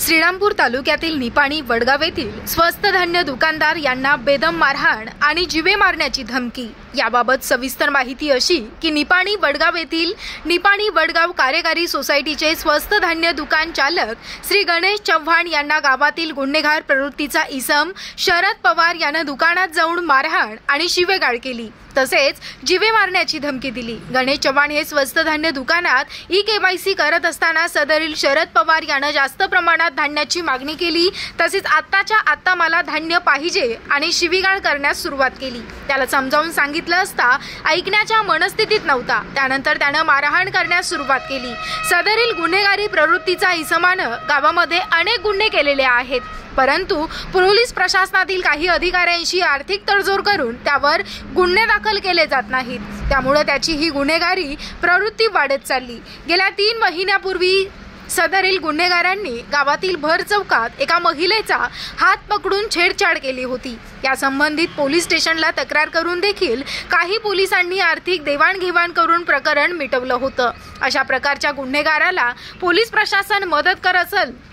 श्रीरामपूर तालुक्यातील निपाणी वडगाव येथील स्वस्त धान्य दुकानदार यांना बेदम मारहाण आणि जीवे मारण्याची धमकी। याबाबत सविस्तर माहिती अशी की निपाणी वडगाव येथील निपाणी वडगाव कार्यकारी सोसायटीचे स्वस्त धान्य दुकान चालक श्री गणेश चव्हाण यांना गावातील गुन्हेगार प्रवृत्तीचा इसम शरद पवार याने दुकानात जाऊन मारहाण आणि शिवेगाळ केली, तसेच जीवे मारण्याची धमकी दिली। गणेश चव्हाण हे स्वस्त धान्य दुकानात ई-केवायसी करत असताना सदरील शरद पवार याने जास्त प्रमाणात धान्याची मागणी केली, तसेच आत्ताच्या आत्ता मला धान्य पाहिजे आणि शिवीगाळ करण्यास सुरुवात केली। त्याला समजावून सांगितलं असता ऐकण्याच्या मनस्थितीत नव्हता। त्यानंतर त्याने मारहाण करण्यास सुरुवात केली। सदरील गुन्हेगारी प्रवृत्तीचा इसमाने गावामध्ये अनेक गुन्हे केलेले आहेत, परंतु पोलीस प्रशासनातील काही अधिकाऱ्यांशी आर्थिक तडजोड करून त्यावर गुन्हे दाखल केले जात नाहीत। त्यामुळे त्याची ही गुन्हेगारी प्रवृत्ती वाढत चालली। गेल्या 3 महिन्यापूर्वी सदरील गुन्हेगारांनी गावातील भर चौकात एका महिलेचा हात पकडून छेडछाड केली होती। या संबंधित पोलीस स्टेशनला तक्रार करून देखील काही पोलिसांनी आर्थिक देवाणघेवाण करून प्रकरण मिटवलं होतं। अशा प्रकारच्या गुन्हेगाराला पोलीस प्रशासन मदत करत असेल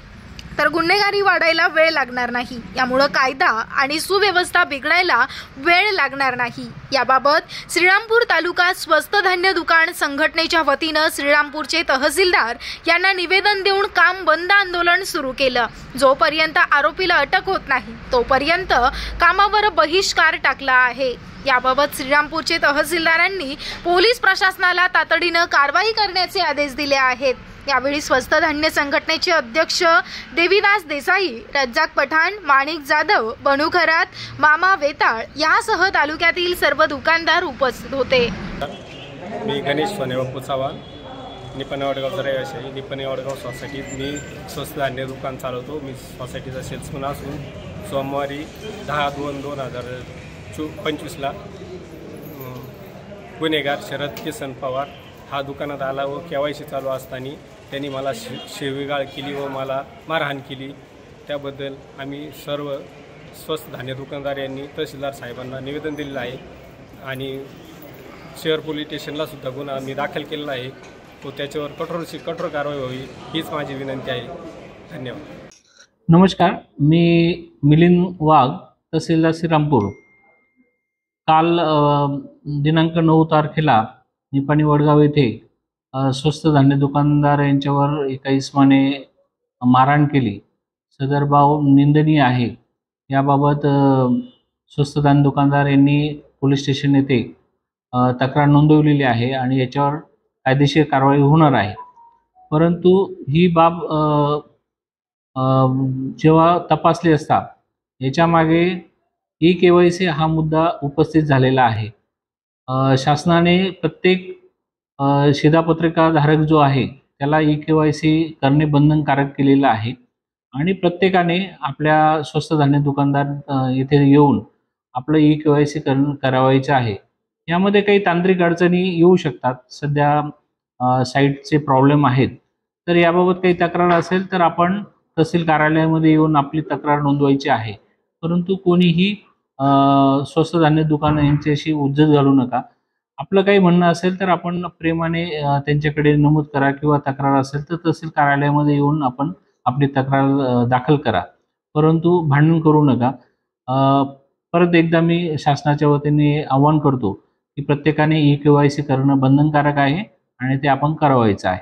तर गुन्हेगारी वाढायला वेळ लागणार नाही। यामुळे कायदा आणि सुव्यवस्था बिघडायला वेळ लागणार नाही। याबाबत श्रीरामपूर तालुका स्वस्त धान्य दुकान संघटनेच्या वतीने श्रीरामपूरचे तहसीलदार यांना निवेदन देऊन काम बंद आंदोलन सुरू केलं। जोपर्यंत आरोपीला अटक होत नाही तोपर्यंत कामावर बहिष्कार टाकला आहे। याबाबत श्रीरामपूरचे तहसीलदारांनी पोलीस प्रशासनाला तातडीने कारवाई करण्याचे आदेश दिले आहेत। यावेळी स्वस्त धान्य संघटनेचे अध्यक्ष देवीदास देसाई, रज्जाक पठाण, माणिक जाधव, बनू खरात, मामा वेताळ यासह तालुक्यातील सर्व दुकानदार उपस्थित होते। मी गणेश सोनेबापू चव्हाण, निपाणी वडगावचा रहिवासी आहे। निपाणी वडगाव सोसायटीत मी स्वस्त धान्य दुकान चालवतो। मी सोसायटीचा सेल्समन असून सोमवारी 10/2/2025ला गुन्हेगार शरद किसन पवार हा दुकानात आला व केवायसी चालू असताना त्यांनी मला शिवीगाळ केली व मला मारहाण केली। त्याबद्दल आम्ही सर्व स्वस्त धान्य दुकानदार यांनी तहसीलदार साहेबांना निवेदन दिलेलं आहे आणि शहर पोलीस स्टेशनला सुद्धा गुन्हा आम्ही दाखल केलेला आहे। तो त्याच्यावर कठोर कारवाई व्हावी हीच माझी विनंती आहे। धन्यवाद। नमस्कार, मी मिलिंद वाघ, तहसीलदार श्रीरामपूर। काल दिनांक 9 तारखेला निपाणी वडगाव येथे स्वस्त धान्य दुकानदार यांच्यावर एका इसमाने मारहाण केली। सदर बाब निंदनीय आहे। याबाबत स्वस्त धान्य दुकानदार यांनी पोलीस स्टेशन येथे तक्रार नोंदवलेली आहे आणि याच्यावर कायदेशीर कारवाई होणार आहे। परंतु ही बाब जेव्हा तपासली असता याच्यामागे ई-केवायसी हा मुद्दा उपस्थित झालेला आहे। शासनाने प्रत्येक शिधापत्रिकाधारक जो आहे त्याला ई-केवायसी करणे बंधनकारक केलेलं आहे आणि प्रत्येकाने आपल्या स्वस्त धान्य दुकानदार येथे येऊन आपलं ई-केवायसी करावायचं आहे। यामध्ये काही तांत्रिक अडचणी येऊ शकतात, सध्या साईटचे प्रॉब्लेम आहेत, तर याबाबत काही तक्रार असेल तर आपण तहसील कार्यालयामध्ये येऊन आपली तक्रार नोंदवायची आहे। परंतु कोणीही स्वस्त धान्य दुकान यांच्याशी उद्धत घालू नका। आपलं काही म्हणणं असेल तर आपण प्रेमाने त्यांच्याकडे नमूद करा किंवा तक्रार असेल तर तहसील कार्यालयामध्ये येऊन आपण आपली तक्रार दाखल करा, परंतु भांडण करू नका। परत एकदा मी शासनाच्या वतीने आवाहन करतो की प्रत्येकाने ई-केवायसी करणं बंधनकारक आहे आणि ते आपण करावायचं आहे।